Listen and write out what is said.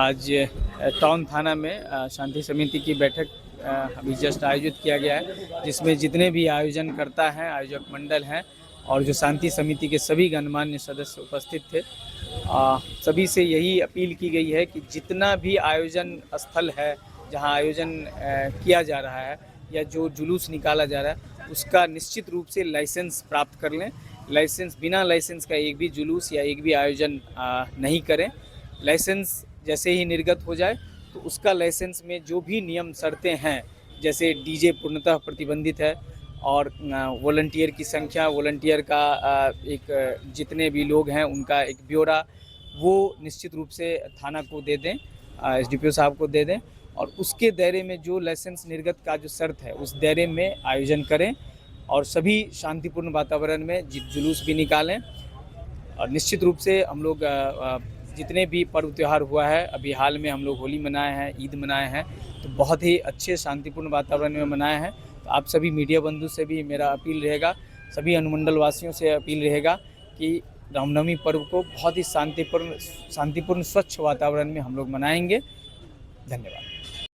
आज टाउन थाना में शांति समिति की बैठक अभी जस्ट आयोजित किया गया है, जिसमें जितने भी आयोजन करता है, आयोजक मंडल हैं और जो शांति समिति के सभी गणमान्य सदस्य उपस्थित थे। सभी से यही अपील की गई है कि जितना भी आयोजन स्थल है, जहां आयोजन किया जा रहा है या जो जुलूस निकाला जा रहा है, उसका निश्चित रूप से लाइसेंस प्राप्त कर लें। बिना लाइसेंस का एक भी जुलूस या एक भी आयोजन नहीं करें। लाइसेंस जैसे ही निर्गत हो जाए तो उसका लाइसेंस में जो भी नियम शर्तें हैं, जैसे डीजे पूर्णतः प्रतिबंधित है और वॉलंटियर की संख्या, वॉलंटियर का एक जितने भी लोग हैं उनका एक ब्यौरा वो निश्चित रूप से थाना को दे दें, एसडीपीओ साहब को दे दें और उसके दायरे में जो लाइसेंस निर्गत का जो शर्त है उस दायरे में आयोजन करें और सभी शांतिपूर्ण वातावरण में जुलूस भी निकालें। और निश्चित रूप से हम लोग जितने भी पर्व त्यौहार हुआ है, अभी हाल में हम लोग होली मनाए हैं, ईद मनाए हैं, तो बहुत ही अच्छे शांतिपूर्ण वातावरण में मनाए हैं। तो आप सभी मीडिया बंधु से भी मेरा अपील रहेगा, सभी अनुमंडल वासियों से अपील रहेगा कि रामनवमी पर्व को बहुत ही शांतिपूर्ण स्वच्छ वातावरण में हम लोग मनाएंगे। धन्यवाद।